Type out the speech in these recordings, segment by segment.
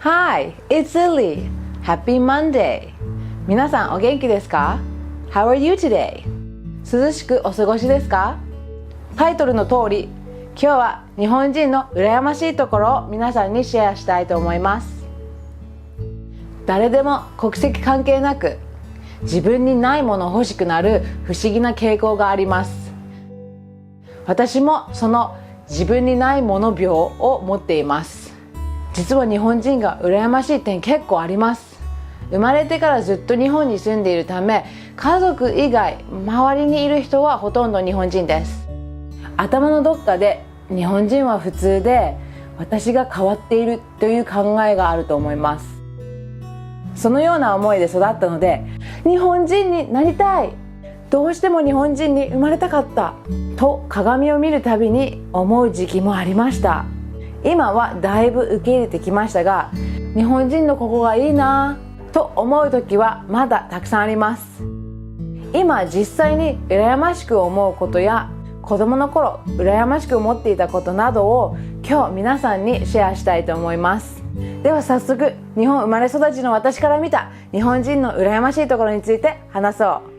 Hi, it's Lily. Happy Monday. 皆さんお元気ですか？ How are you today? 涼しくお過ごしですか？タイトルの通り、今日は日本人の羨ましいところを皆さんにシェアしたいと思います。誰でも国籍関係なく、自分にないものを欲しくなる不思議な傾向があります。私もその自分にないもの病を持っています。実は日本人が羨ましい点結構あります。生まれてからずっと日本に住んでいるため、家族以外周りにいる人はほとんど日本人です。頭のどっかで日本人は普通で私が変わっているという考えがあると思います。そのような思いで育ったので、日本人になりたい、どうしても日本人に生まれたかったと鏡を見るたびに思う時期もありました。今はだいぶ受け入れてきましたが、日本人のここがいいなと思う時はまだたくさんあります。今実際に羨ましく思うことや、子供の頃羨ましく思っていたことなどを今日皆さんにシェアしたいと思います。では早速、日本生まれ育ちの私から見た日本人の羨ましいところについて話そう。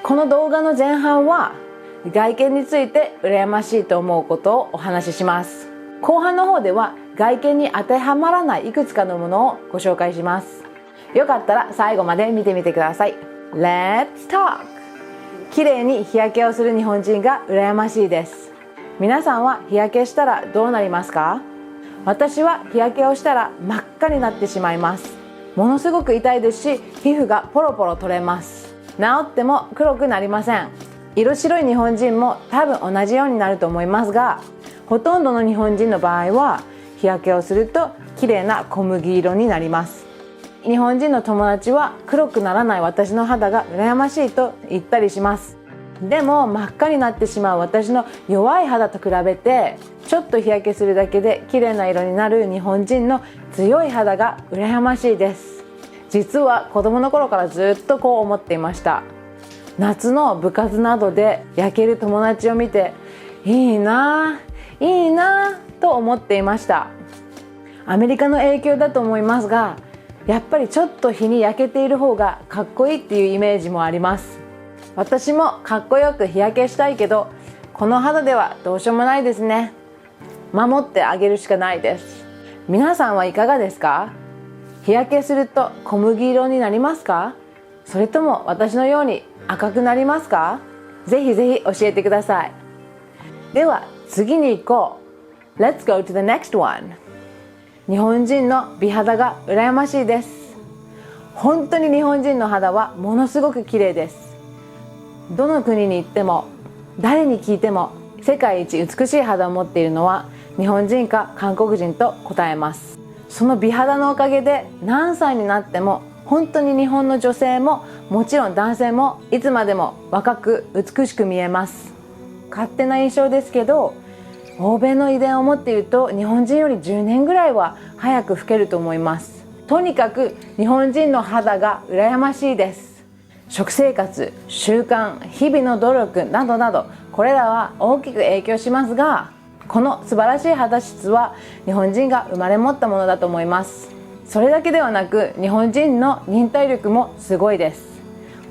この動画の前半は外見について羨ましいと思うことをお話しします。後半の方では外見に当てはまらないいくつかのものをご紹介します。よかったら最後まで見てみてください。Let's talk! 綺麗に日焼けをする日本人が羨ましいです。皆さんは日焼けしたらどうなりますか？私は日焼けをしたら真っ赤になってしまいます。ものすごく痛いですし、皮膚がポロポロ取れます。治っても黒くなりません。色白い日本人も多分同じようになると思いますが、ほとんどの日本人の場合は日焼けをすると綺麗な小麦色になります。日本人の友達は黒くならない私の肌が羨ましいと言ったりします。でも真っ赤になってしまう私の弱い肌と比べて、ちょっと日焼けするだけで綺麗な色になる日本人の強い肌が羨ましいです。実は子供の頃からずっとこう思っていました。夏の部活などで焼ける友達を見て、いいなぁ、いいなぁと思っていました。アメリカの影響だと思いますが、やっぱりちょっと日に焼けている方がかっこいいっていうイメージもあります。私もかっこよく日焼けしたいけど、この肌ではどうしようもないですね。守ってあげるしかないです。皆さんはいかがですか？日焼けすると小麦色になりますか？それとも私のように赤くなりますか？ぜひぜひ教えてください。では次に行こう。 Let's go to the next one。 日本人の美肌が羨ましいです。本当に日本人の肌はものすごく綺麗です。どの国に行っても誰に聞いても世界一美しい肌を持っているのは日本人か韓国人と答えます。その美肌のおかげで何歳になっても本当に日本の女性ももちろん男性もいつまでも若く美しく見えます。勝手な印象ですけど、欧米の遺伝を持っていると日本人より10年ぐらいは早く老けると思います。とにかく日本人の肌が羨ましいです。食生活、習慣、日々の努力などなど、これらは大きく影響しますが、この素晴らしい肌質は日本人が生まれ持ったものだと思います。それだけではなく、日本人の忍耐力もすごいです。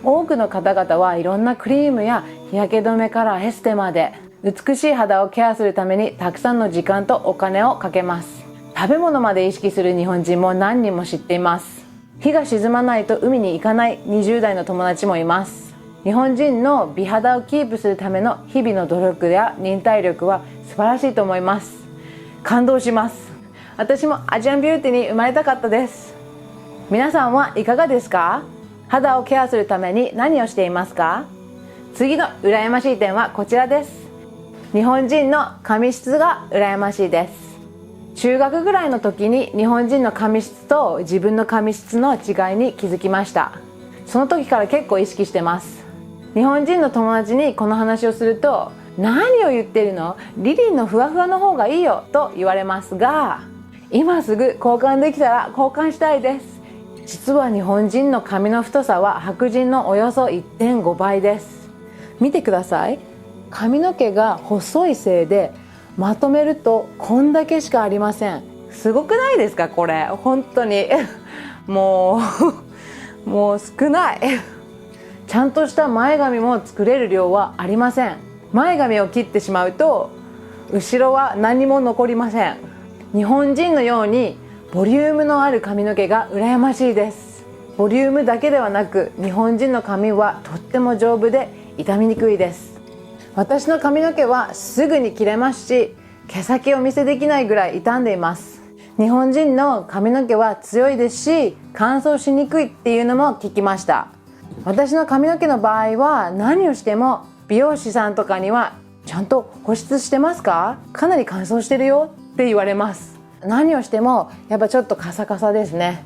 多くの方々はいろんなクリームや日焼け止めからエステまで美しい肌をケアするためにたくさんの時間とお金をかけます。食べ物まで意識する日本人も何人も知っています。日が沈まないと海に行かない20代の友達もいます。日本人の美肌をキープするための日々の努力や忍耐力は素晴らしいと思います。感動します。私もアジアンビューティーに生まれたかったです。皆さんはいかがですか？肌をケアするために何をしていますか？次の羨ましい点はこちらです。日本人の髪質が羨ましいです。中学ぐらいの時に日本人の髪質と自分の髪質の違いに気づきました。その時から結構意識してます。日本人の友達にこの話をすると、何を言ってるの？リリーのふわふわの方がいいよと言われますが、今すぐ交換できたら交換したいです。実は日本人の髪の太さは白人のおよそ 1.5 倍です。見てください。髪の毛が細いせいでまとめるとこんだけしかありません。すごくないですかこれ。本当にもう少ないちゃんとした前髪も作れる量はありません。前髪を切ってしまうと後ろは何も残りません。日本人のようにボリュームのある髪の毛が羨ましいです。ボリュームだけではなく日本人の髪はとっても丈夫で傷みにくいです。私の髪の毛はすぐに切れますし、毛先を見せできないぐらい傷んでいます。日本人の髪の毛は強いですし乾燥しにくいっていうのも聞きました。私の髪の毛の場合は何をしても美容師さんとかにはちゃんと保湿してますか？かなり乾燥してるよって言われます。何をしてもやっぱちょっとカサカサですね。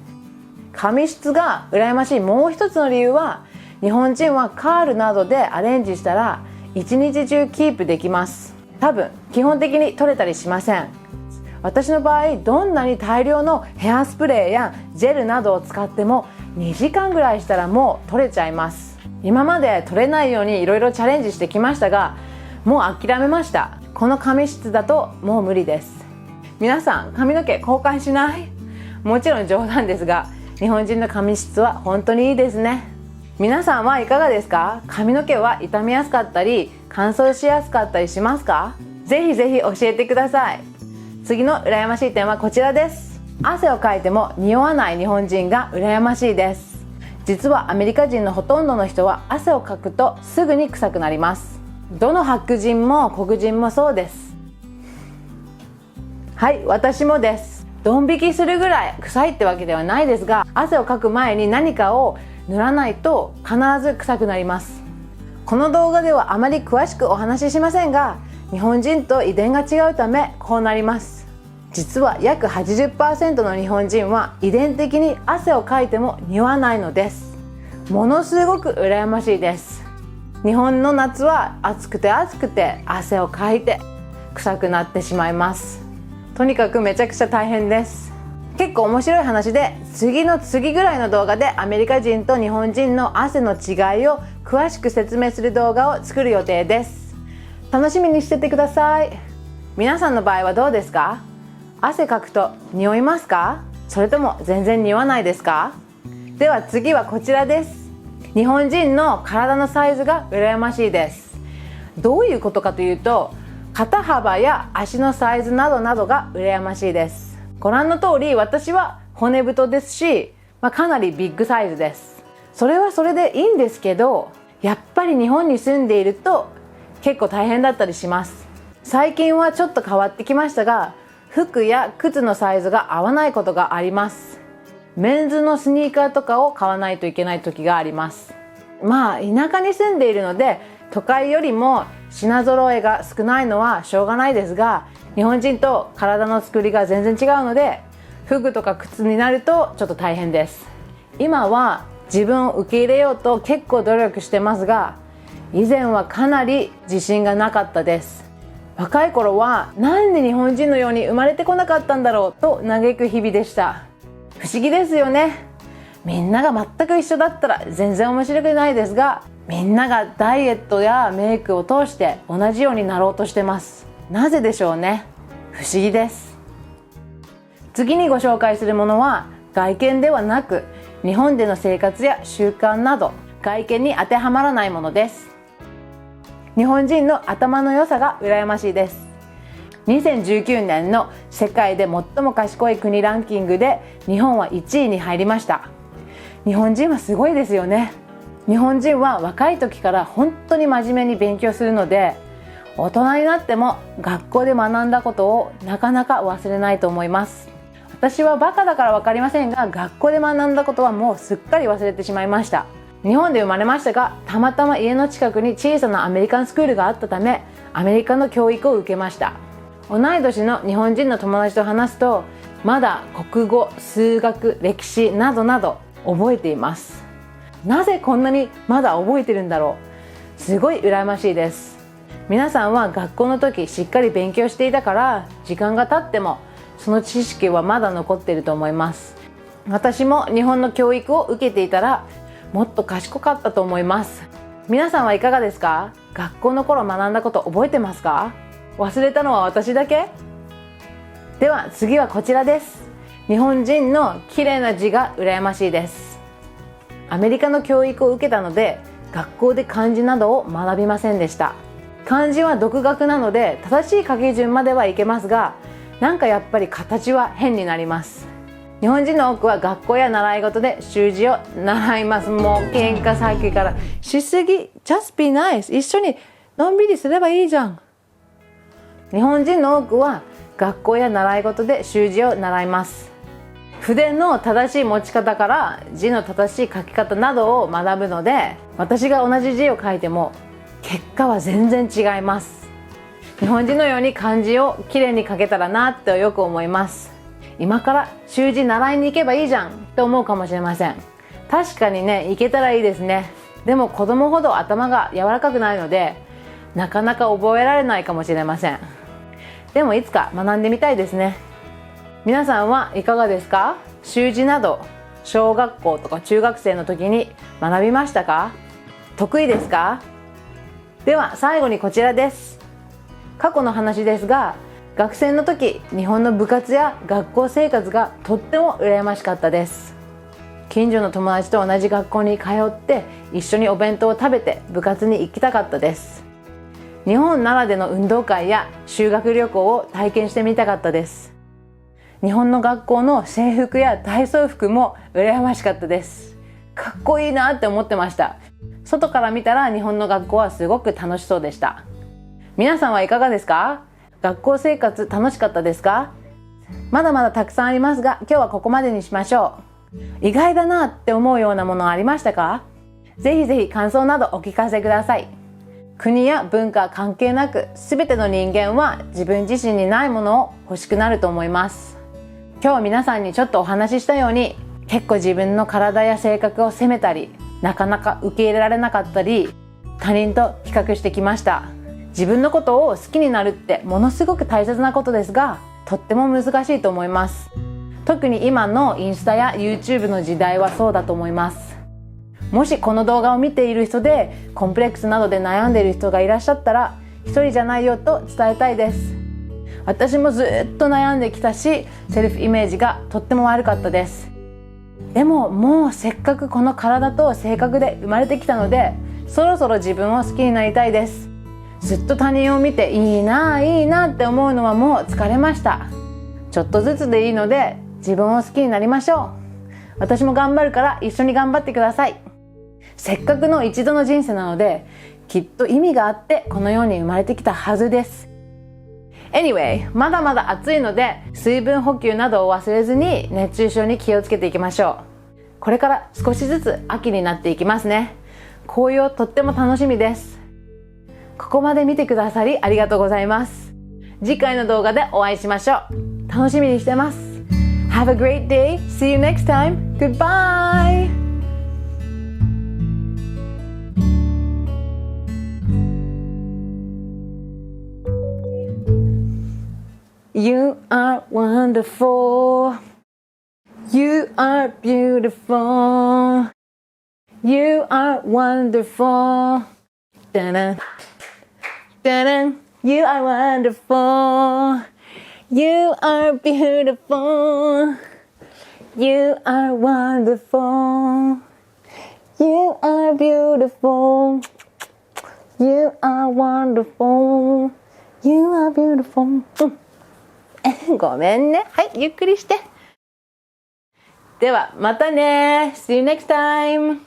髪質が羨ましいもう一つの理由は、日本人はカールなどでアレンジしたら一日中キープできます。多分基本的に取れたりしません。私の場合どんなに大量のヘアスプレーやジェルなどを使っても2時間ぐらいしたらもう取れちゃいます。今まで取れないようにいろいろチャレンジしてきましたが、もう諦めました。この髪質だともう無理です。皆さん髪の毛交換しない？もちろん冗談ですが、日本人の髪質は本当にいいですね。皆さんはいかがですか？髪の毛は傷みやすかったり乾燥しやすかったりしますか？ぜひぜひ教えてください。次の羨ましい点はこちらです。汗をかいても匂わない日本人が羨ましいです。実はアメリカ人のほとんどの人は汗をかくとすぐに臭くなります。どの白人も黒人もそうです。はい、私もです。ドン引きするぐらい臭いってわけではないですが、汗をかく前に何かを塗らないと必ず臭くなります。この動画ではあまり詳しくお話ししませんが、日本人と遺伝が違うためこうなります。実は約 80% の日本人は遺伝的に汗をかいても匂わないのです。ものすごく羨ましいです。日本の夏は暑くて汗をかいて臭くなってしまいます。とにかくめちゃくちゃ大変です。結構面白い話で、次の次ぐらいの動画でアメリカ人と日本人の汗の違いを詳しく説明する動画を作る予定です。楽しみにしててください。皆さんの場合はどうですか？汗かくと匂いますか？それとも全然匂わないですか？では次はこちらです。日本人の体のサイズが羨ましいです。どういうことかというと、肩幅や足のサイズなどなどが羨ましいです。ご覧の通り私は骨太ですし、かなりビッグサイズです。それはそれでいいんですけど、やっぱり日本に住んでいると結構大変だったりします。最近はちょっと変わってきましたが、服や靴のサイズが合わないことがあります。メンズのスニーカーとかを買わないといけない時があります。田舎に住んでいるので都会よりも品揃えが少ないのはしょうがないですが、日本人と体の作りが全然違うので、服とか靴になるとちょっと大変です。今は自分を受け入れようと結構努力してますが、以前はかなり自信がなかったです。若い頃はなんで日本人のように生まれてこなかったんだろうと嘆く日々でした。不思議ですよね。みんなが全く一緒だったら全然面白くないですが、みんながダイエットやメイクを通して同じようになろうとしてます。なぜでしょうね。不思議です。次にご紹介するものは外見ではなく、日本での生活や習慣など外見に当てはまらないものです。日本人の頭の良さが羨ましいです。2019年の世界で最も賢い国ランキングで日本は1位に入りました。日本人はすごいですよね。日本人は若い時から本当に真面目に勉強するので、大人になっても学校で学んだことをなかなか忘れないと思います。私はバカだから分かりませんが、学校で学んだことはもうすっかり忘れてしまいました。日本で生まれましたが、たまたま家の近くに小さなアメリカンスクールがあったため、アメリカの教育を受けました。同い年の日本人の友達と話すと、まだ国語、数学、歴史などなど覚えています。なぜこんなにまだ覚えてるんだろう。すごい羨ましいです。皆さんは学校の時しっかり勉強していたから、時間が経ってもその知識はまだ残っていると思います。私も日本の教育を受けていたらもっと賢かったと思います。皆さんはいかがですか？学校の頃学んだこと覚えてますか？忘れたのは私だけ？では次はこちらです。日本人の綺麗な字が羨ましいです。アメリカの教育を受けたので学校で漢字などを学びませんでした。漢字は独学なので正しい書き順まではいけますが、なんかやっぱり形は変になります。日本人の多くは学校や習い事で習字を習います。もう喧嘩さっきからしすぎ。 Just be nice。 一緒にのんびりすればいいじゃん。日本人の多くは学校や習い事で習字を習います。筆の正しい持ち方から字の正しい書き方などを学ぶので、私が同じ字を書いても結果は全然違います。日本人のように漢字をきれいに書けたらなってよく思います。今から習字習いに行けばいいじゃんって思うかもしれません。確かにね、行けたらいいですね。でも子供ほど頭が柔らかくないのでなかなか覚えられないかもしれません。でもいつか学んでみたいですね。皆さんはいかがですか？習字など小学校とか中学生の時に学びましたか？得意ですか？では最後にこちらです。過去の話ですが、学生の時日本の部活や学校生活がとっても羨ましかったです。近所の友達と同じ学校に通って一緒にお弁当を食べて部活に行きたかったです。日本ならでの運動会や修学旅行を体験してみたかったです。日本の学校の制服や体操服も羨ましかったです。かっこいいなって思ってました。外から見たら日本の学校はすごく楽しそうでした。皆さんはいかがですか？学校生活楽しかったですか？まだまだたくさんありますが、今日はここまでにしましょう。意外だなって思うようなものありましたか？ぜひぜひ感想などお聞かせください。国や文化関係なく、すべての人間は自分自身にないものを欲しくなると思います。今日皆さんにちょっとお話ししたように、結構自分の体や性格を責めたり、なかなか受け入れられなかったり、他人と比較してきました。自分のことを好きになるってものすごく大切なことですが、とっても難しいと思います。特に今のインスタや YouTube の時代はそうだと思います。もしこの動画を見ている人でコンプレックスなどで悩んでいる人がいらっしゃったら、一人じゃないよと伝えたいです。私もずっと悩んできたし、セルフイメージがとっても悪かったです。でももうせっかくこの体と性格で生まれてきたので、そろそろ自分を好きになりたいです。ずっと他人を見ていいないいなって思うのはもう疲れました。ちょっとずつでいいので自分を好きになりましょう。私も頑張るから一緒に頑張ってください。せっかくの一度の人生なので、きっと意味があってこの世に生まれてきたはずです。Anyway、まだまだ暑いので水分補給などを忘れずに熱中症に気をつけていきましょう。これから少しずつ秋になっていきますね。紅葉とっても楽しみです。ここまで見てくださりありがとうございます。次回の動画でお会いしましょう。楽しみにしてます。Have a great day. See you next time. Goodbye. You are wonderful. You are beautiful. You are wonderful. Da-da. Da-da. You are wonderful. You are beautiful. You are wonderful. You are beautiful. You are wonderful. You are beautiful. ごめんね。はい、ゆっくりして。ではまたね。See you next time.